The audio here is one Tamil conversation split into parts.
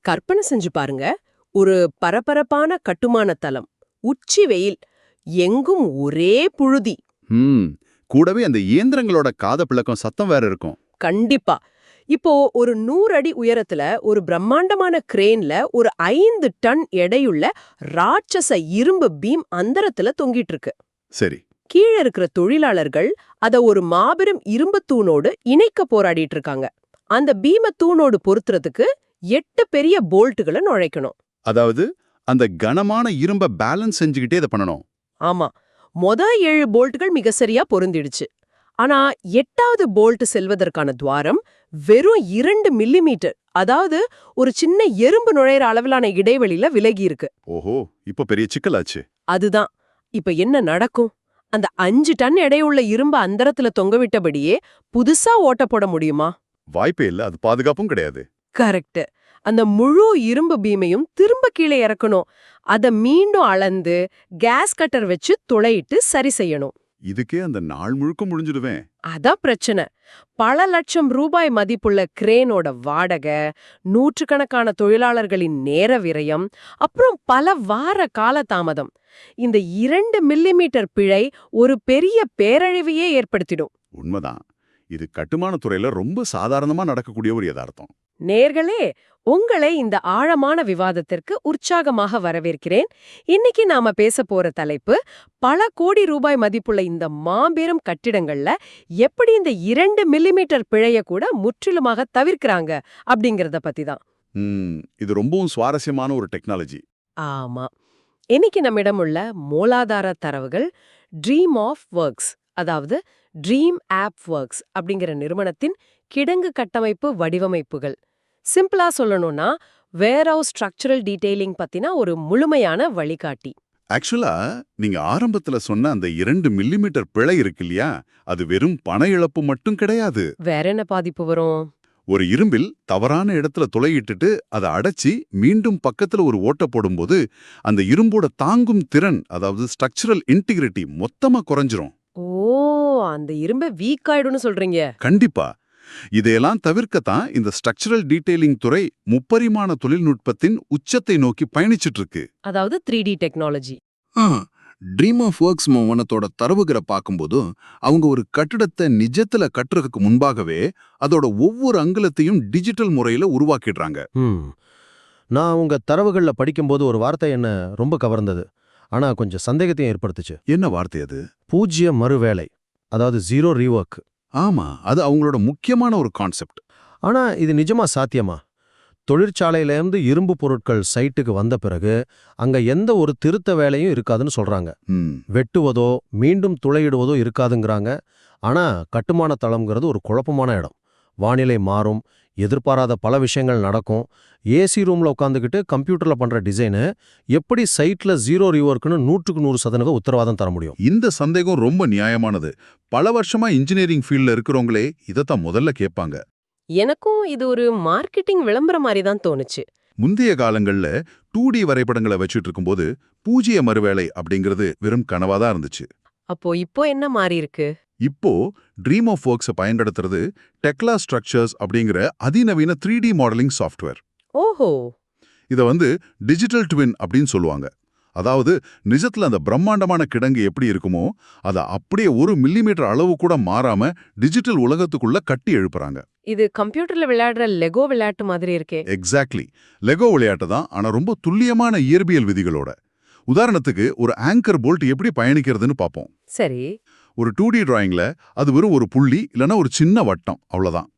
கற்பனை செஞ்சு பாருங்க, ஒரு பரபரப்பான கட்டுமான தளம், உச்சி வெயில், எங்கும் ஒரே புழுதி. ம் கூடவே அந்த இயந்திரங்களோட காத பிளக்கம் சத்தம் வேற இருக்கும். கண்டிப்பா. இப்போ ஒரு 100 அடி உயரத்துல ஒரு பிரம்மாண்டமான கிரேன்ல ஒரு 5 டன் எடையுள்ள ராட்சச இரும்பு பீம் அந்தரத்துல தொங்கிட்டு இருக்கு. சரி. கீழே இருக்கிற தொழிலாளர்கள் அத ஒரு மாபெரும் இரும்பு தூணோடு இணைக்க போராடிட்டு இருக்காங்க. அந்த பீம தூணோடு பொருத்துறதுக்கு 8 பெரிய போல்ட்டுகளை நுழைக்கணும். அதாவது அந்த கனமான இரும்ப பேலன்ஸ் செஞ்சுக்கிட்டே இதை பண்ணணும். ஆமா, மொத 7 போல்ட்டுகள் மிக சரியா பொருந்திடுச்சு. ஆனா 8வது போல்ட் செல்வதற்கான துவாரம் வெறும் 2 மில்லிமீட்டர், அதாவது ஒரு சின்ன எறும்பு நுழையிற அளவிலான இடைவெளியில விலகி இருக்கு. ஓஹோ, இப்போ பெரிய சிக்கலாச்சு. அதுதான் இப்ப என்ன நடக்கும்? அந்த 5 டன் எடையுள்ள இரும்பு அந்தரத்துல தொங்கவிட்டபடியே புதுசா ஓட்ட போட முடியுமா? வாய்ப்பே இல்ல, அது பாதுகாப்பும் கிடையாது. கரெக்ட். அந்த முழு இரும்பு பீமையும் திரும்ப கீழே இறக்கணும். அத மீண்டும் அளந்து கேஸ் கட்டர் வச்சு துளையிட்டு சரி செய்யணும். இதுக்கே அந்த நாள் முழுக்க முடிஞ்சிடுவேன். அதான் பிரச்சனை. பல லட்சம் ரூபாய் மதிப்புள்ள கிரேனோட வாடகை, நூற்றுக்கணக்கான தொழிலாளர்களின் நேர விரயம், அப்புறம் பல வார கால தாமதம். இந்த 2 மில்லிமீட்டர் பிழை ஒரு பெரிய பேரழிவையே ஏற்படுத்திடும். உண்மைதான். இது கட்டுமான துறையில ரொம்ப சாதாரணமா நடக்கக்கூடிய ஒரு யதார்த்தம். நேர்களே, உங்களை இந்த ஆழமான விவாதத்திற்கு உற்சாகமாக வரவேற்கிறேன். இன்னைக்கு நாம பேச போற தலைப்பு, பல கோடி ரூபாய் மதிப்புள்ள இந்த மாபெரும் கட்டிடங்கள்ல எப்படி இந்த 2 மில்லிமீட்டர் பிழைய கூட முற்றிலுமாக தவிர்க்கிறாங்க அப்படிங்கறத பத்தி தான். இது ரொம்பவும் சுவாரஸ்யமான ஒரு டெக்னாலஜி. ஆமா. இன்னைக்கு நம்மிடம் உள்ள மூலாதார தரவுகள் ட்ரீம் ஆஃப் ஒர்க்ஸ், அதாவது ட்ரீம் ஆப் ஒர்க்ஸ் அப்படிங்கிற நிறுவனத்தின் கிடங்கு கட்டமைப்பு வடிவமைப்புகள். சிம்பிளா சொல்லணும்னா வேர்ஹவுஸ் ஸ்ட்ரக்சரல் டீடைலிங் பத்தின ஒரு முழுமையான வழிகாட்டி. ஆக்சுவலா நீங்க ஆரம்பத்துல சொன்ன அந்த 2 மில்லிமீட்டர் பிழை இருக்கு இல்லையா, அது வெறும் பண இழப்பு மட்டும் கிடையாது. வேற என்ன பாதிப்பு வரும்? ஒரு இரும்பில் தவறான இடத்துல துளையிட்டுட்டு அதை அடைச்சி மீண்டும் பக்கத்துல ஒரு ஓட்ட போடும்போது அந்த இரும்போட தாங்கும் திறன், அதாவது ஸ்ட்ரக்சரல் இன்டிகிரிட்டி மொத்தமா குறைஞ்சிரும். ஓ, அந்த இரும்பு வீக் ஆயிடும்னு சொல்றீங்க. கண்டிப்பா. இதையெல்லாம் தவிர்க்கத்தான் இந்த ஸ்ட்ரக்சரல் டீடைலிங் துறை முப்பரிமாண தொழில்நுட்பத்தின் உச்சத்தை நோக்கி பயணிச்சிட்டு இருக்கு. அதாவது 3D technology. Dream of works நிறுவனத்தோட தரவுகளை பார்க்கும்போது அவங்க ஒரு கட்டிடத்தை நிஜத்துல கட்டுறதுக்கு முன்பாகவே அதோட ஒவ்வொரு அங்குலத்தையும் டிஜிட்டல் முறையில உருவாக்கிடுறாங்க. நான் உங்க தரவுகள்ல படிக்கும்போது ஒரு வார்த்தை என்ன ரொம்ப கவர்ந்தது, ஆனா கொஞ்சம் சந்தேகத்தையும் ஏற்படுத்துச்சு. என்ன வார்த்தை அது? பூஜ்ய மறுவேலை, அதாவது ஜீரோ ரீவொர்க். ஆமா, அது அவங்களோட முக்கியமான ஒரு கான்செப்ட். ஆனா இது நிஜமா சாத்தியமா? தொழிற்சாலையிலேருந்து இரும்பு பொருட்கள் சைட்டுக்கு வந்த பிறகு அங்க எந்த ஒரு திருத்த வேலையும் இருக்காதுன்னு சொல்றாங்க. வெட்டுவதோ மீண்டும் துளையிடுவதோ இருக்காதுங்கிறாங்க. ஆனா கட்டுமான தளம்ங்கிறது ஒரு குழப்பமான இடம். வானிலை மாறும், எதிர்பாராத பல விஷயங்கள் நடக்கும். ஏசி ரூம்ல உட்காந்துக்கிட்டு கம்ப்யூட்டர்ல பண்ற டிசைனு எப்படி சைட்ல ஜீரோ ரீவொர்க்னு 100% உத்தரவாதம் தர முடியும்? இந்த சந்தேகம் ரொம்ப நியாயமானது. பல வருஷமா இன்ஜினியரிங் ஃபீல்ட்ல இருக்கிறவங்களே இதைத்தான் முதல்ல கேட்பாங்க. எனக்கும் இது ஒரு மார்க்கெட்டிங் விளம்பரம் மாதிரி தான் தோணுச்சு. முந்தைய காலங்கள்ல 2D வரைபடங்களை வச்சுட்டு இருக்கும்போது பூஜ்ய மறுவேலை அப்படிங்கிறது வெறும் கனவாதான் இருந்துச்சு. இப்போ என்ன மாறி இருக்கு? இப்போ ட்ரீம் ஆஃப் ஒர்க்ஸை பயன்படுத்துறது டெக்லா ஸ்ட்ரக்சர்ஸ் அப்படிங்கிற அதிநவீன 3D மாடலிங் சாஃப்ட்வேர். ஓஹோ. இதை டிஜிட்டல் ட்வின் அப்படின்னு சொல்லுவாங்க. அதாவது நிஜத்துல அந்த பிரம்மாண்டமான கிடங்கு எப்படி இருக்குமோ அதை அப்படியே 1 மில்லிமீட்டர் அளவு கூட மாறாம டிஜிட்டல் உலகத்துக்குள்ள கட்டி எழுப்புறாங்க. இது கம்ப்யூட்டர்ல விளையாடுற லெகோ விளையாட்டு மாதிரி இருக்கே. எக்ஸாக்ட்லி, லெகோ விளையாட்டு தான், ஆனா ரொம்ப துல்லியமான இயற்பியல் விதிகளோட. உதாரணத்துக்கு ஒரு ஆங்கர் போல்ட் எப்படி பயணிக்கிறதுன்னு பார்ப்போம். சரி. ஒரு 2D டிராயிங்ல அது வெறும் ஒரு புள்ளி இல்லைன்னா ஒரு சின்ன வட்டம், அவ்வளவுதான்.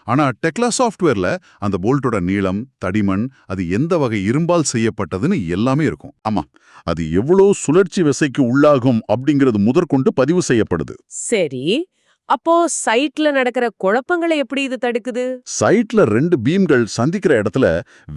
ஆனா டெக்லா சாஃப்ட்வேர்ல அந்த போல்ட்டோட நீளம், தடிமன், அது எந்த வகை இரும்பால் செய்யப்பட்டதுன்னு எல்லாமே இருக்கும். ஆமா, அது எவ்வளோ சுழற்சி விசைக்கு உள்ளாகும் அப்படிங்கிறது முதற்கொண்டு பதிவு செய்யப்படுது. சரி, அப்போ சைட்ல நடக்கிற குழப்பங்களை எப்படி இது தடுக்குது? சைட்ல 2 பீம்கள் சந்திக்கிற இடத்துல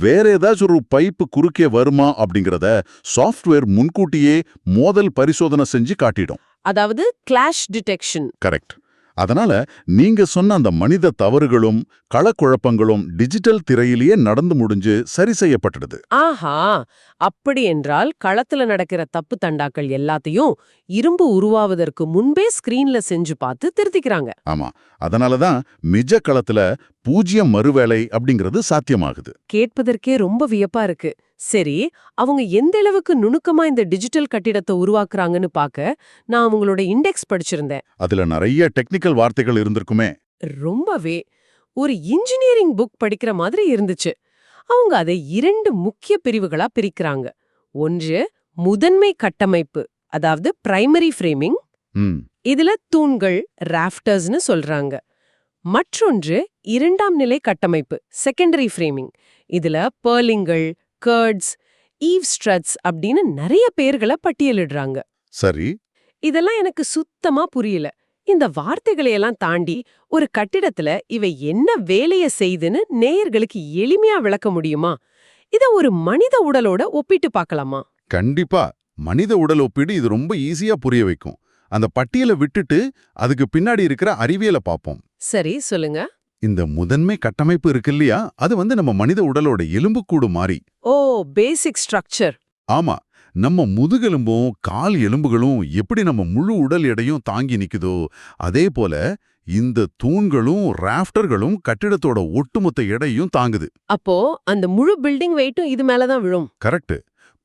வேற ஏதாச்சும் ஒரு பைப்பு குறுக்கே வருமா அப்படிங்கறத சாஃப்ட்வேர் முன்கூட்டியே மோதல் பரிசோதனை செஞ்சு காட்டிடும். அதாவது கிளாஷ் டிடெக்ஷன். கரெக்ட். அதனால நீங்க சொன்ன அந்த மனித தவறுகளும் களக்குழப்பங்களும் டிஜிட்டல் திரையிலேயே நடந்து முடிஞ்சு சரி செய்யப்பட்டுடுது. ஆஹா, அப்படி என்றால் களத்துல நடக்கிற தப்பு தண்டாக்கள் எல்லாத்தையும் இரும்பு உருவாவதற்கு முன்பே ஸ்கிரீன்ல செஞ்சு பார்த்து திருத்திக்கிறாங்க. ஆமா, அதனாலதான் மிஜ களத்துல பூஜ்யம் மறுவேலை அப்படிங்கிறது சாத்தியமாகுது. கேட்பதற்கே ரொம்ப வியப்பா இருக்கு. சரி, அவங்க எந்த அளவுக்கு நுணுக்கமா இந்த டிஜிட்டல் கட்டிடத்தை உருவாக்குறாங்கன்னு பார்க்க நான் அவங்களோட இண்டெக்ஸ் படிச்சிருந்தேன். அதுல நிறைய டெக்னிக்கல் வார்த்தைகள் இருந்திருக்குமே. ரொம்பவே ஒரு இன்ஜினியரிங் புக் படிக்கிற மாதிரி இருந்துச்சு. அவங்க அதை 2 முக்கிய பிரிவுகளா பிரிக்கிறாங்க. ஒன்று முதன்மை கட்டமைப்பு, அதாவது பிரைமரி ஃப்ரேமிங். ம் இதுல தூண்கள், ராஃப்டர்ஸ்னு சொல்றாங்க. மற்றொன்று 2ஆம் நிலை கட்டமைப்பு, செகண்டரி ஃப்ரேமிங். இதுல பர்லிங்கள், கர்ட்ஸ், ஈவ் ஸ்ட்ரட்ஸ் அப்படின்னு நிறைய பேர்களை பட்டியலிடுறாங்க. சரி. இதெல்லாம் எனக்கு சுத்தமா புரியல. இந்த வார்த்தைகளையெல்லாம் தாண்டி ஒரு கட்டிடத்துல இவை என்ன வேலைய செய்துன்னு நேயர்களுக்கு எளிமையா விளக்க முடியுமா? இத ஒரு மனித உடலோட ஒப்பிட்டு பார்க்கலாமா? கண்டிப்பா. மனித உடல் ஒப்பீடு இது ரொம்ப ஈஸியா புரிய வைக்கும். அந்த பட்டியலை விட்டுட்டு அதுக்கு பின்னாடி இருக்கிற அறிவியலை பார்ப்போம். சரி, சொல்லுங்க. இந்த முதன்மை கட்டமைப்பு இருக்கு இல்லையா, அது நம்ம மனித உடலோட எலும்புக்கூடு மாதிரி. ஓ, பேசிக் ஸ்ட்ரக்சர். ஆமா, நம்ம முதுகெலும்பும் கால் எலும்புகளும் எப்படி நம்ம முழு உடல் எடையும் தாங்கி நிக்குதோ, அதே போல இந்த தூண்களும் ராஃப்டர்களும் கட்டிடத்தோட ஒட்டுமொத்த எடையும் தாங்குது. அப்போ அந்த முழு பில்டிங் வெயிட்டும் இது மேலதான் விழும். கரெக்ட்.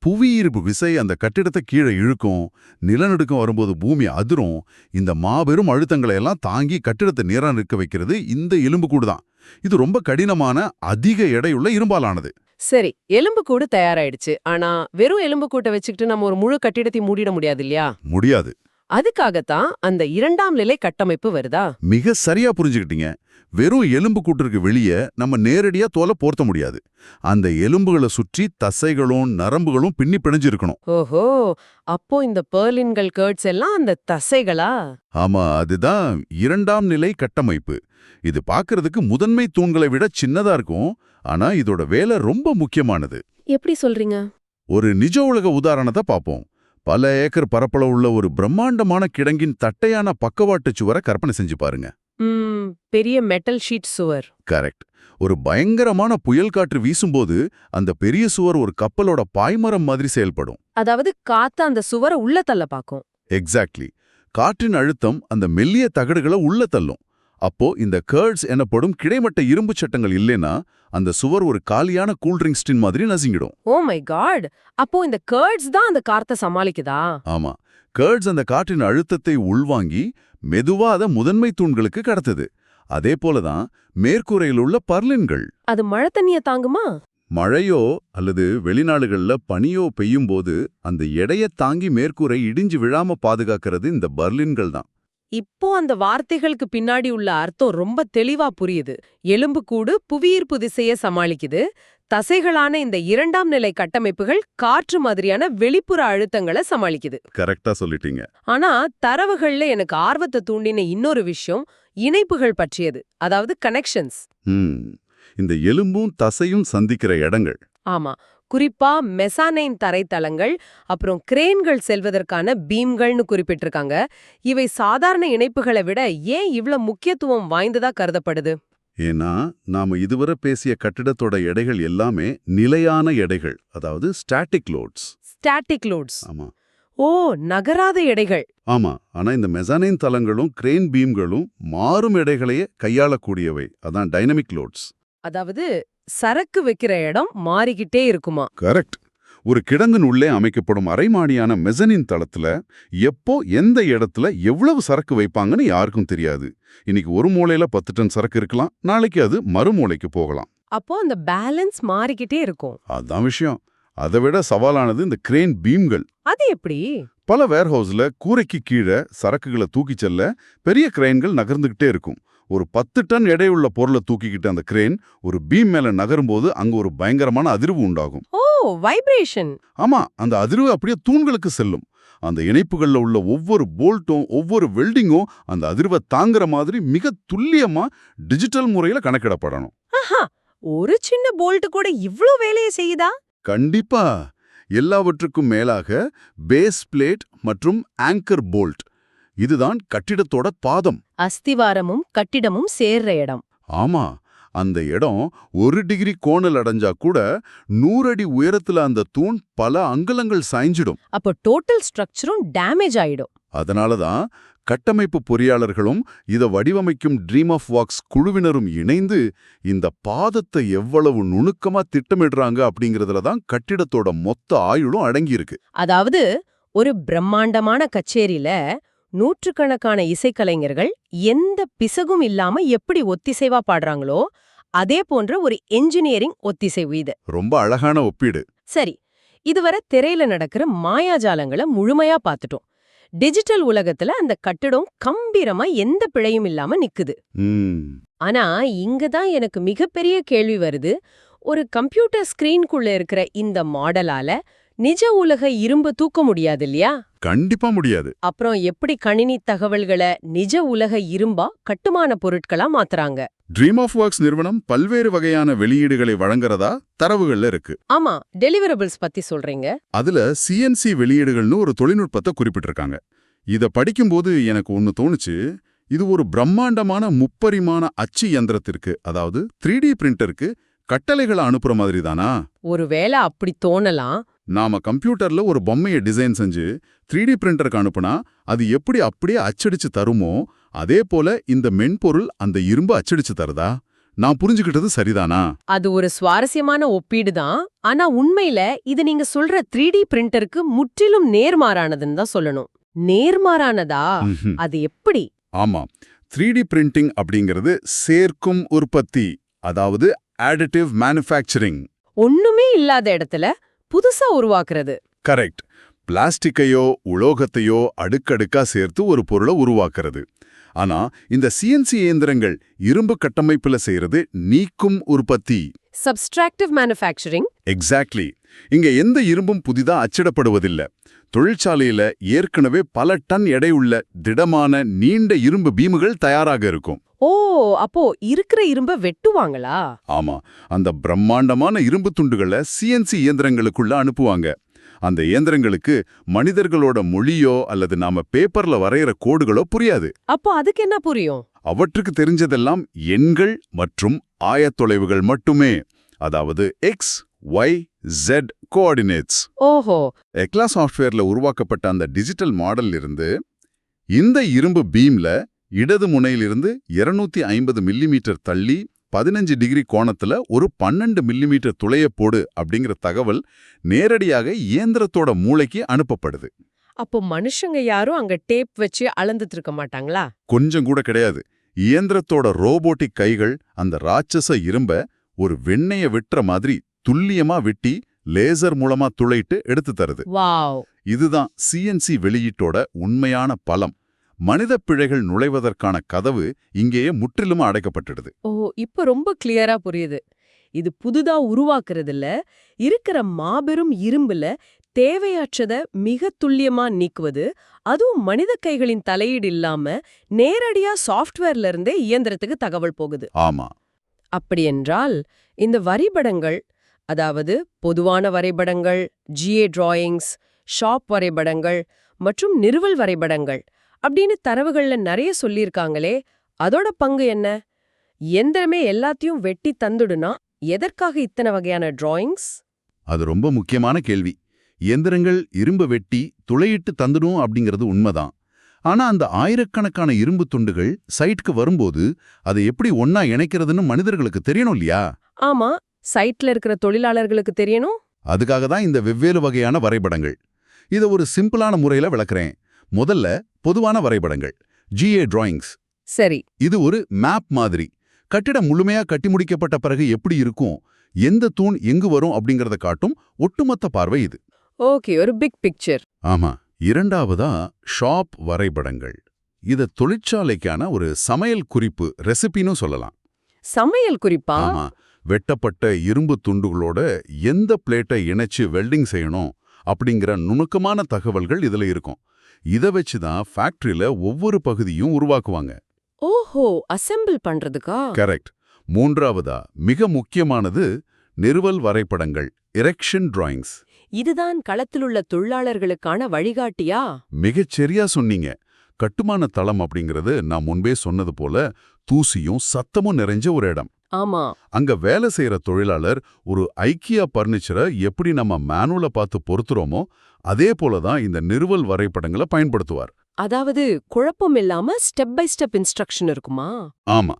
புவியீர்ப்பு விசை அந்த கட்டிடத்தை கீழே இழுக்கும். நிலநடுக்கம் வரும்போது பூமி அதிரும். இந்த மாபெரும் அழுத்தங்களை எல்லாம் தாங்கி கட்டிடத்தை நேரா நிற்க வைக்கிறது இந்த எலும்புக்கூடு தான். இது ரொம்ப கடினமான, அதிக எடையுள்ள இரும்பாலானது. சரி, எலும்புக்கூடு தயாராயிடுச்சு. ஆனா வெறும் எலும்புக்கூட்டை வச்சுக்கிட்டு நம்ம ஒரு முழு கட்டிடத்தை மூடிட முடியாது இல்லையா? முடியாது. அதுக்காகத்தான் அந்த 2ஆம் நிலை கட்டமைப்பு வருதா? மிக சரியா புரிஞ்சுக்கிட்டீங்க. வெறும் எலும்பு கூட்டிற்கு வெளியே நம்ம நேரடியா தோலை போர்த்த முடியாது. அந்த எலும்புகளை சுற்றி தசைகளும் நரம்புகளும் பின்னி பிணைஞ்சிருக்கணும். ஓஹோ, அப்போ இந்த பர்லின்கள், கர்ட்ஸ் எல்லாம் அந்த தசைகளா? ஆமா, அதுதான் 2ஆம் நிலை கட்டமைப்பு. இது பார்க்கிறதுக்கு முதன்மை தூண்களை விட சின்னதா இருக்கும். ஆனா இதோட வேலை ரொம்ப முக்கியமானது. எப்படி சொல்றீங்க? ஒரு நிஜ உலக உதாரணத்தை பார்ப்போம். பல ஏக்கர் பரப்பளவுள்ள ஒரு பிரம்மாண்டமான கிடங்கின் தட்டையான பக்கவாட்டு சுவரை கற்பனை செஞ்சு பாருங்க. பெரிய மெட்டல் ஷீட் சுவர். கரெக்ட். ஒரு பயங்கரமான புயல் காற்று வீசும்போது அந்த பெரிய சுவர் ஒரு கப்பலோட பாய்மரம் மாதிரி செயல்படும். அதாவது காத்து அந்த சுவரை உள்ள தள்ள பாக்கும். எக்ஸாக்ட்லி. காற்றின் அழுத்தம் அந்த மெல்லிய தகடுகளை உள்ள தள்ளும். அப்போ இந்த கர்ட்ஸ் எனப்படும் கிடைமட்ட இரும்பு சட்டங்கள் இல்லைன்னா அந்த சுவர் ஒரு காலியான கூல்ட்ரிங்க் ஸ்டின் மாதிரி நசுங்கிடும். ஓ மை காட், அப்போ இந்த கர்ட்ஸ் தான் அந்த காத்தை சமாளிக்குதா? ஆமா, கர்ட்ஸ் அந்த காற்றின் அழுத்தத்தை உள்வாங்கி மெதுவா அதை முதன்மை தூண்களுக்கு கடத்துது. அதே போலதான் மேற்கூரையில் உள்ள பர்லின்கள். அது மழை தண்ணிய தாங்குமா? மழையோ அல்லது வெளிநாடுகள்ல பனியோ பெய்யும் போது அந்த எடையை தாங்கி மேற்கூரை இடிஞ்சு விழாம பாதுகாக்கிறது இந்த பர்லின்கள் தான். இப்போ அந்த வார்த்தைகளுக்கு பின்னாடி உள்ள அர்த்தம் ரொம்ப தெளிவா புரியுது. எலும்புக்கூடு புவியீர்ப்பு திசையை சமாளிக்குது. தசைகளான இந்த 2ஆம் நிலை கட்டமைப்புகள் காற்று மாதிரியான வெளிப்புற அழுத்தங்களை சமாளிக்குது. கரெக்டா சொல்லிட்டீங்க. ஆனா தரவுகள்ல எனக்கு ஆர்வத்தை தூண்டின இன்னொரு விஷயம் இணைப்புகள் பற்றியது, அதாவது கனெக்ஷன்ஸ். இந்த எலும்பும் தசையும் சந்திக்கிற இடங்கள். ஆமா, குறிப்பா மெசானைன் தரைத்தளங்கள், அப்புறம் கிரேன்கள் செல்வதற்கான பீம்கள்னு குறிப்பிட்டிருக்காங்க. இவை சாதாரண இணைப்புகளை விட ஏன் இவ்ளோ முக்கியத்துவம் வாய்ந்ததா கருதப்படுது? ஏன்னா நாம இதுவரை பேசிய கட்டிடத்தோட எடைகள் எல்லாமே நிலையான எடைகள், அதாவது ஸ்டாட்டிக் லோட்ஸ். Static loads. ஆமா. ஓ, நகராத எடைகள். ஆமா, ஆனா இந்த மெசானைன் தளங்களும் கிரேன் பீம்களும் மாறும் எடைகளையே கையாளக்கூடியவை. அதான் டைனமிக் லோட்ஸ். அதாவது சரக்கு வைக்கிற இடம் மாறிக்கிட்டே இருக்குமா? கரெக்ட். ஒரு கிடங்கின் உள்ளே அமைக்கப்படும் அரைமாடியான மெசனின் தளத்துல எப்போ எந்த இடத்துல எவ்வளவு சரக்கு வைப்பாங்கன்னு யாருக்கும் தெரியாது. இன்னைக்கு ஒரு மூலையில 10 டன் சரக்கு இருக்கலாம், நாளைக்கு அது மறுமூலைக்கு போகலாம். அப்போ அந்த பேலன்ஸ் மாறிக்கிட்டே இருக்கும். அதான் விஷயம். அதை விட சவாலானது இந்த கிரேன் பீம்கள். அது எப்படி? பல வேர்ஹவுஸ்ல கூரைக்கு கீழே சரக்குகளை தூக்கிச் செல்ல பெரிய கிரேன்கள் நகர்ந்துகிட்டே இருக்கும். ஒரு 10 டன் எடையுள்ள பொருளை தூக்கிக்கிட்டு அந்த கிரேன் ஒரு பீம் மேல நகரும்போது அங்க ஒரு பயங்கரமான அதிர்வு உண்டாகும். ஓ, வைப்ரேஷன். ஆமா, அந்த அதிர்வு அப்படியே தூண்களுக்கு செல்லும். அந்த இணைப்புகள்ல உள்ள ஒவ்வொரு போல்ட்டும் ஒவ்வொரு வெல்டிங்கும் அந்த அதிர்வை தாங்குற மாதிரி மிக துல்லியமா டிஜிட்டல் முறையில கணக்கிடப்படணும். ஆஹா, ஒரு சின்ன போல்ட் கூட இவ்ளோ வேலையை செய்யுதா? கண்டிப்பா. எல்லாவற்றுக்கும் மேலாக பேஸ் பிளேட் மற்றும் ஆங்கர் போல்ட், இதுதான் கட்டிடத்தோட பாதம். அஸ்திவாரமும் கட்டிடமும் சேர்ற இடம். ஆமா, அந்த இடம் 1 டிகிரி கோணல் அடைஞ்சா கூட 100 அடி உயரத்துல அந்த தூண் பல அங்குலங்கள் சாய்ஞ்சிடும். அப்போ டோட்டல் ஸ்ட்ரக்சரும் டேமேஜ் ஆயிடும். அதனால தான் கட்டமைப்பு பொறியாளர்களும் இத வடிவமைக்கும் ட்ரீம் ஆஃப் வாக்ஸ் குழுவினரும் இணைந்து இந்த பாதத்தை எவ்வளவு நுணுக்கமா திட்டமிடுறாங்க அப்படிங்கறதுல தான் கட்டிடத்தோட மொத்த ஆயுளும் அடங்கியிருக்கு. அதாவது ஒரு பிரம்மாண்டமான கச்சேரியில நூற்றுக்கணக்கான இசைக்கலைஞர்கள் எந்த பிசகும் இல்லாம எப்படி ஒத்திசைவா பாடுறாங்களோ அதே போன்ற ஒரு என்ஜினியரிங் ஒத்திசைவு இது. ரொம்ப அழகான ஒப்பீடு. சரி, இதுவரை திரையில நடக்கிற மாயாஜாலங்களை முழுமையா பார்த்துட்டோம். டிஜிட்டல் உலகத்துல அந்த கட்டிடம் கம்பீரமா எந்த பிழையும் இல்லாம நிக்குது. ஆனா இங்கதான் எனக்கு மிகப்பெரிய கேள்வி வருது. ஒரு கம்ப்யூட்டர் ஸ்கிரீன்குள்ள இருக்கிற இந்த மாடலால நிஜ உலக இரும்பு தூக்க முடியாது இல்லையா? கண்டிப்பா முடியாது. அப்புறம் எப்படி கணினி தகவல்களை நிஜ உலக இரும்பா கட்டுமான பொருட்களா மாத்துறாங்க? ட்ரீம் ஆஃப் வாக்ஸ் நிறுவனம் பல்வேறு வகையான வெளியீடுகளை வழங்குறதா தரவுகள்ல இருக்கு. ஆமா, டெலிவரபிள்ஸ் பத்தி சொல்றீங்க. அதுல சிஎன்சி வெளியீடுகள்னு ஒரு தொழில்நுட்பத்தை குறிப்பிட்டிருக்காங்க. இத படிக்கும்போது எனக்கு ஒன்னு தோணுச்சு. இது ஒரு பிரம்மாண்டமான முப்பரிமாண அச்சு யந்திரத்திற்கு, அதாவது 3D பிரிண்டருக்கு கட்டளைகளை அனுப்புற மாதிரி தானா? ஒருவேளை அப்படி தோணலாம். நாம கம்ப்யூட்டர்ல ஒரு பொம்மையை டிசைன் செஞ்சு 3D பிரிண்டருக்கு அனுப்புனா அது எப்படி அப்படியே அச்சடிச்சு தருமோ அதே போல இந்த மென்பொருள் அந்த இரும்பு அச்சடிச்சு தருதா? நான் புரிஞ்சுக்கிட்டது சரிதானா? அது ஒரு சுவாரஸ்யமான ஒப்பீடு தான். ஆனா உண்மையில இது நீங்க சொல்ற 3D பிரிண்டருக்கு முற்றிலும் நேர்மாறானதுன்னு தான் சொல்லணும். நேர்மாறானதா? அது எப்படி? ஆமா, 3D பிரிண்டிங் அப்படிங்கிறது சேர்க்கும் உற்பத்தி, அதாவது additive மேனுஃபேக்சரிங். ஒண்ணுமே இல்லாத இடத்துல புதுசா உருவாக்குறது. கரெக்ட். பிளாஸ்டிக்கையோ உலோகத்தையோ அடுக்கடுக்கா சேர்த்து ஒரு பொருளை உருவாக்குறது. ஆனா இந்த சிஎன்சி இயந்திரங்கள் இரும்பு கட்டமைப்புல செய்யறது நீக்கும் உற்பத்தி. சப்ஸ்ட்ராக்டிவ் மேனுஃபேக்சரிங். எக்ஸாக்ட்லி. இங்க எந்த இரும்பும் புதிதா அச்சிடப்படுவதில்லை. தொழிற்சாலையில ஏற்கனவே பல டன் எடையுள்ள திடமான நீண்ட இரும்பு பீமுகள் தயாராக இருக்கும். ஓ, அப்போ இருக்கிற இரும்ப வெட்டுவாங்களா? ஆமா, அந்த பிரம்மாண்டமான இரும்பு துண்டுகளை சிஎன்சி இயந்திரங்களுக்குள்ள அனுப்புவாங்க. அந்த இயந்திரங்களுக்கு மனிதர்களோட மொழியோ அல்லது நாம பேப்பர்ல வரைகிற கோடுகளோ புரியாது. அப்போ அதுக்கு என்ன புரியும்? அவற்றுக்கு தெரிஞ்சதெல்லாம் எண்கள் மற்றும் ஆயத்தொலைவுகள் மட்டுமே, அதாவது எக்ஸ், ஒய், ஜெட் கோஆர்டினேட்ஸ். ஓஹோ. எக்லா சாஃப்ட்வேர்ல உருவாக்கப்பட்ட அந்த டிஜிட்டல் மாடல் இருந்து இந்த இரும்பு பீம்ல இடது முனையிலிருந்து 250 மில்லிமீட்டர் தள்ளி 15 டிகிரி கோணத்துல ஒரு 12 மில்லிமீட்டர் துளைய போடு அப்படிங்கிற தகவல் நேரடியாக இயந்திரத்தோட மூளைக்கு அனுப்பப்படுது. அப்போ மனுஷங்க யாரும் அங்க டேப் வச்சு அளந்துட்டு இருக்க மாட்டாங்களா? கொஞ்சம் கூட கிடையாது. இயந்திரத்தோட ரோபோட்டிக் கைகள் அந்த ராட்சச இரும்ப ஒரு வெண்ணெய வெட்டுற மாதிரி துல்லியமா வெட்டி லேசர் மூலமா துளையிட்டு எடுத்து தருது. வாவ். இதுதான் சிஎன்சி வெளியீட்டோட உண்மையான பலம். மனித பிழைகள் நுழைவதற்கான கதவு இங்கேயே முற்றிலுமா அடைக்கப்பட்டுடுது. ஓ, இப்ப ரொம்ப கிளியரா புரியுது. இது புதுதா உருவாக்குறது இல்ல, இருக்கிற மாபெரும் இரும்புல தேவையற்றத மிக துல்லியமா நீக்குவது, அதுவும் மனித கைகளின் தலையீடு இல்லாம நேரடியா சாஃப்ட்வேர்ல இருந்தே இயந்திரத்துக்கு தகவல் போகுது. ஆமா. அப்படியென்றால் இந்த வரைபடங்கள், அதாவது பொதுவான வரைபடங்கள், ஜிஏ டிராயிங்ஸ், ஷாப் வரைபடங்கள் மற்றும் நிறுவல் வரைபடங்கள் அப்படின்னு தரவுகள்ல நிறைய சொல்லியிருக்காங்களே, அதோட பங்கு என்ன? எந்திரமே எல்லாத்தையும் வெட்டி தந்துடுனா எதற்காக இத்தனை வகையான டிராயிங்ஸ்? அது ரொம்ப முக்கியமான கேள்வி. இயந்திரங்கள் இரும்பு வெட்டி துளையிட்டு தந்துடும் அப்படிங்கிறது உண்மைதான். ஆனா அந்த ஆயிரக்கணக்கான இரும்பு துண்டுகள் சைட்டுக்கு வரும்போது அதை எப்படி ஒன்னா இணைக்கிறதுன்னு மனிதர்களுக்கு தெரியணும் இல்லையா? ஆமா, சைட்ல இருக்கிற தொழிலாளர்களுக்கு தெரியணும். அதுக்காக தான் இந்த வெவ்வேறு வகையான வரைபடங்கள். இதை ஒரு சிம்பிளான முறையில விளக்குறேன். முதல்ல பொதுவான வரைபடங்கள், ஜிஏ டிராயிங்ஸ். சரி. இது ஒரு மேப் மாதிரி. கட்டிடம் முழுமையா கட்டி முடிக்கப்பட்ட பிறகு எப்படி இருக்கும், எந்த தூண் எங்கு வரும் அப்படிங்கறத காட்டும் ஒட்டுமொத்த பார்வை இது. ஓகே, ஒரு பிக் பிக்சர். ஆமா. இரண்டாவதா ஷாப் வரைபடங்கள். இத தொழிற்சாலைக்கான ஒரு சமையல் குறிப்பு, ரெசிபின்னு சொல்லலாம். சமையல் குறிப்பா? ஆமா. வெட்டப்பட்ட இரும்பு துண்டுகளோட எந்த பிளேட்டை இணைச்சு வெல்டிங் செய்யணும் அப்படிங்கிற நுணுக்கமான தகவல்கள் இதுல இருக்கும். இத வச்சுதான் ஃபேக்டரியில ஒவ்வொரு பகுதியும் உருவாக்குவாங்க. ஓஹோ, அசெம்பிள் பண்றதுக்கா? கரெக்ட். மூன்றாவதா மிக முக்கியமானது நிறுவல் வரைபடங்கள், எரெக்ஷன் டிராயிங்ஸ். இதுதான் களத்திலுள்ள தொழிலாளர்களுக்கான வழிகாட்டியா? மிகச் சரியா சொன்னீங்க. கட்டுமான தளம் அப்படிங்கிறது நான் முன்பே சொன்னது போல தூசியும் சத்தமும் நிறைஞ்ச ஒரு இடம். ஆமா. அங்க வேலை செய்யற தொழிலாளர் ஒரு ஐக்கியா பர்னிச்சரை எப்படி நம்ம மேனுவல பார்த்து பொருத்துறோமோ அதே போலதான் இந்த நிறுவல் வரைபடங்களை பயன்படுத்துவார். அதாவது குழப்பம் இல்லாம ஸ்டெப் பை ஸ்டெப் இன்ஸ்ட்ரக்ஷன் இருக்குமா? ஆமா,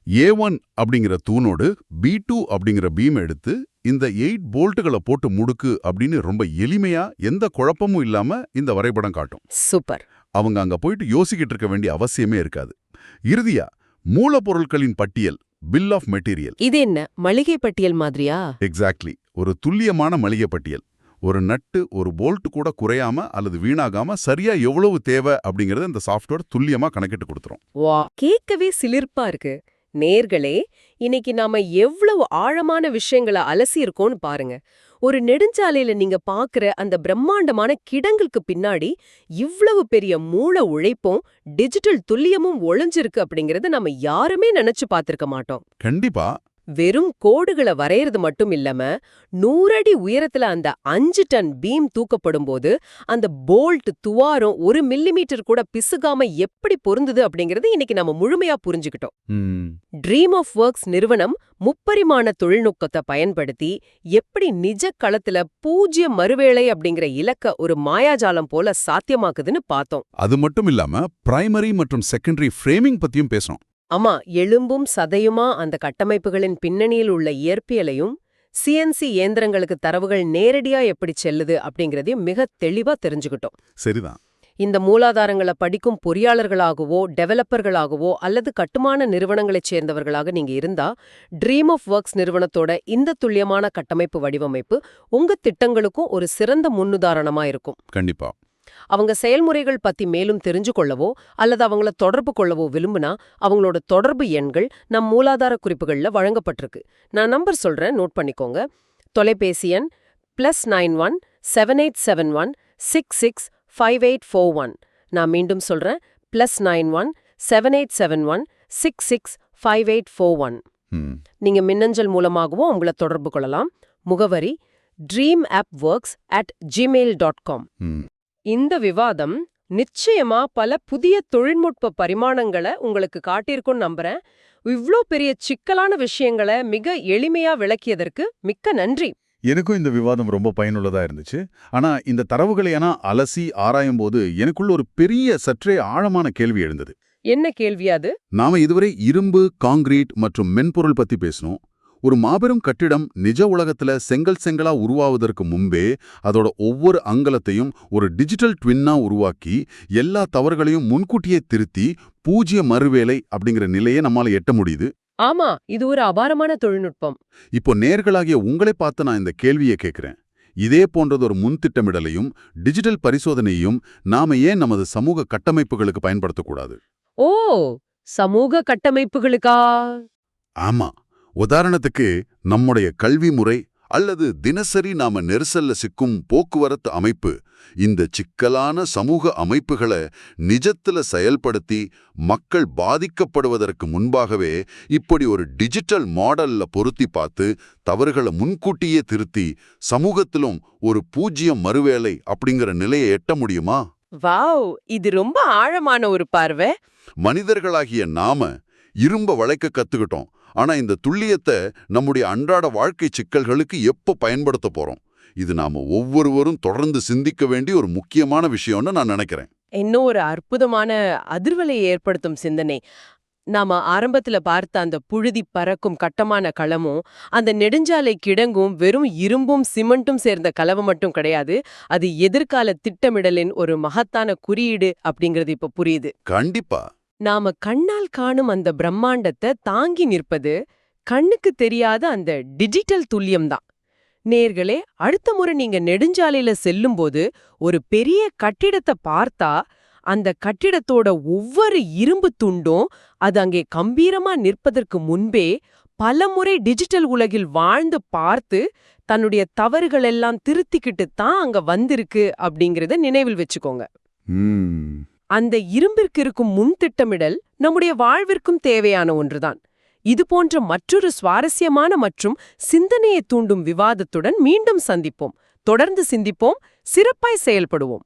A1 அப்படிங்கிற தூணோடு B2 அப்படிங்கிற பீம் எடுத்து இந்த 8 போல்ட்டுகளை போட்டு முடுக்கு அப்படின்னு ரொம்ப எளிமையா எந்த குழப்பமும் இல்லாம இந்த வரைபடம் காட்டும். சூப்பர். அவங்க அங்க போயிட்டு யோசிக்கிட்டு இருக்க வேண்டிய அவசியமே இருக்காது. இறுதியா மூலப்பொருட்களின் பட்டியல், பில் ஆஃப் மெட்டீரியல். இது என்ன, மளிகை பட்டியல் மாதிரியா? எக்ஸாக்ட்லி, ஒரு துல்லியமான மளிகை பட்டியல். ஒரு நட்டு ஒரு போல்ட் கூட குறையாம அல்லது வீணாகாம சரியா எவ்வளவு தேவை அப்படிங்கறத இந்த சாஃப்ட்வேர் துல்லியமா கணக்கிட்டு கொடுத்துரும். வா, கேட்கவே சிலிர்ப்பா இருக்கு. நேர்களே, இன்னைக்கு நாம எவ்வளவு ஆழமான விஷயங்களை அலசி இருக்கோம்னு பாருங்க. ஒரு நெடுஞ்சாலையில நீங்க பாக்குற அந்த பிரம்மாண்டமான கிடங்குக்கு பின்னாடி இவ்வளவு பெரிய மூள உழைப்பும் டிஜிட்டல் துல்லியமும் ஒளிஞ்சிருக்கு அப்படிங்கறத நம்ம யாருமே நினைச்சு பார்த்திருக்க மாட்டோம். கண்டிப்பா. வெறும் கோடுகளை வரையறது மட்டும் இல்லாம 100 அடி உயரத்துல அந்த 5 டன் பீம் தூக்கப்படும் போது அந்த போல்ட் துவாரம் 1 மில்லிமீட்டர் கூட பிசுகாம எப்படி பொருந்துது அப்படிங்கறது இன்னைக்கு நம்ம முழுமையா புரிஞ்சுக்கிட்டோம். ட்ரீம் ஆஃப் ஒர்க்ஸ் நிறுவனம் முப்பரிமாண தொழில்நுட்பத்தை பயன்படுத்தி எப்படி நிஜ களத்துல 0 மறுவேளை அப்படிங்கிற இலக்க ஒரு மாயாஜாலம் போல சாத்தியமாக்குதுன்னு பார்த்தோம். அது மட்டும் இல்லாம பிரைமரி மற்றும் செகண்டரி ஃப்ரேமிங் பத்தியும் பேசணும். ஆமா, எலும்பும் சதையுமா அந்த கட்டமைப்புகளின் பின்னணியில் உள்ள இயற்பியலையும் CNC இயந்திரங்களுக்கு தரவுகள் நேரடியா எப்படி செல்லுது அப்படிங்கறதையும் மிக தெளிவா தெரிஞ்சுக்கிட்டோம். சரிதான். இந்த மூலாதாரங்களை படிக்கும் பொறியாளர்களாகவோ டெவலப்பர்களாகவோ அல்லது கட்டுமான நிறுவனங்களைச் சேர்ந்தவர்களாக நீங்க இருந்தா ட்ரீம் ஆஃப் ஒர்க்ஸ் நிறுவனத்தோட இந்த துல்லியமான கட்டமைப்பு வடிவமைப்பு உங்க திட்டங்களுக்கும் ஒரு சிறந்த முன்னுதாரணமா இருக்கும். கண்டிப்பா. அவங்க செயல்முறைகள் பத்தி மேலும் தெரிஞ்சு கொள்ளவோ அல்லது அவங்கள தொடர்பு கொள்ளவோ விரும்புனா அவங்களோட தொடர்பு எண்கள் நம் மூலாதார குறிப்புகள்ல வழங்கப்பட்டிருக்கு. நான் நம்பர் சொல்றேன், நோட் பண்ணிக்கோங்க. தொலைபேசி எண் +91 7871 665841. நான் மீண்டும் சொல்றேன், +91 7871 665841. நீங்க மின்னஞ்சல் மூலமாகவும் உங்களை தொடர்பு கொள்ளலாம். முகவரி dreamappworks@gmail.com. இந்த விவாதம் நிச்சயமா பல புதிய தொழில்நுட்ப பரிமாணங்களை உங்களுக்கு காட்டியிருக்கும்னு நம்புறேன். இவ்ளோ பெரிய சிக்கலான விஷயங்களை மிக எளிமையா விளக்கியதற்கு மிக்க நன்றி. எனக்கும் இந்த விவாதம் ரொம்ப பயனுள்ளதா இருந்துச்சு. ஆனா இந்த தரவுகளை அலசி ஆராயும் போது எனக்குள்ள ஒரு பெரிய சற்றே ஆழமான கேள்வி எழுந்தது. என்ன கேள்வி அது? நாம இதுவரை இரும்பு, காங்கிரீட் மற்றும் மென்பொருள் பத்தி பேசணும். ஒரு மாபெரும் கட்டிடம் நிஜ உலகத்துல செங்கலா உருவாவதற்கு முன்பே அதோட ஒவ்வொரு அங்கலத்தையும் ஒரு டிஜிட்டல் ட்வின்னா உருவாக்கி எல்லா தவறுகளையும் முன்கூட்டியே திருத்தி 0 மறுவேளை அப்படிங்கிற நிலையை நம்மால எட்ட முடியுது. ஆமா, இது ஒரு அபாரமான தொழில்நுட்பம். இப்போ நேர்களாகிய உங்களை பார்த்து நான் இந்த கேள்வியை கேட்கிறேன். இதே போன்றதொரு முன்திட்டமிடலையும் டிஜிட்டல் பரிசோதனையும் நாம ஏன் நமது சமூக கட்டமைப்புகளுக்கு பயன்படுத்தக்கூடாது? ஓ, சமூக கட்டமைப்புகளுக்கா? ஆமா. உதாரணத்துக்கு நம்முடைய கல்வி முறை அல்லது தினசரி நாம நெரிசல்ல சிக்கும் போக்குவரத்து அமைப்பு, இந்த சிக்கலான சமூக அமைப்புகளை நிஜத்துல செயல்படுத்தி மக்கள் பாதிக்கப்படுவதற்கு முன்பாகவே இப்படி ஒரு டிஜிட்டல் மாடல்ல பொருத்தி பார்த்து தவறுகளை முன்கூட்டியே திருத்தி சமூகத்திலும் ஒரு 0 மறுவேளை அப்படிங்கிற நிலையை எட்ட முடியுமா? வாவ், இது ரொம்ப ஆழமான ஒரு பார்வை. மனிதர்களாகிய நாம இரும்ப வளைக்க கத்துக்கிட்டோம். ஆனா இந்த துல்லியத்தை நம்முடைய அன்றாட வாழ்க்கை சிக்கல்களுக்கு எப்ப பயன்படுத்த போறோம்? இது நாம ஒவ்வொருவரும் தொடர்ந்து சிந்திக்க வேண்டிய ஒரு முக்கியமான விஷயம்னு நான் நினைக்கிறேன். இன்னும் ஒரு அற்புதமான அதிர்வலையை ஏற்படுத்தும் சிந்தனை. நாம ஆரம்பத்துல பார்த்த அந்த புழுதி பறக்கும் கட்டமான களமும் அந்த நெடுஞ்சாலை கிடங்கும் வெறும் இரும்பும் சிமெண்ட்டும் சேர்ந்த கலவை மட்டும் கிடையாது. அது எதிர்கால திட்டமிடலின் ஒரு மகத்தான குறியீடு அப்படிங்கிறது இப்ப புரியுது. கண்டிப்பா. நாம கண்ணால் காணும் அந்த பிரம்மாண்டத்தை தாங்கி நிற்பது கண்ணுக்கு தெரியாத அந்த டிஜிட்டல் துல்லியம்தான். நேர்களே, அடுத்த முறை நீங்க நெடுஞ்சாலையில செல்லும்போது ஒரு பெரிய கட்டிடத்தை பார்த்தா அந்த கட்டிடத்தோட ஒவ்வொரு இரும்பு துண்டும் அது அங்கே கம்பீரமா நிற்பதற்கு முன்பே பலமுறை டிஜிட்டல் உலகில் வாழ்ந்து பார்த்து தன்னுடைய தவறுகள் எல்லாம் திருத்திக்கிட்டு தான் அங்க வந்திருக்கு அப்படிங்கறத நினைவில் வச்சுக்கோங்க. அந்த இரும்பிற்கு இருக்கும் முன்திட்டமிடல் நம்முடைய வாழ்விற்கும் தேவையான ஒன்றுதான். இது போன்ற மற்றொரு சுவாரஸ்யமான மற்றும் சிந்தனையை தூண்டும் விவாதத்துடன் மீண்டும் சந்திப்போம். தொடர்ந்து சிந்திப்போம், சிறப்பாய் செயல்படுவோம்.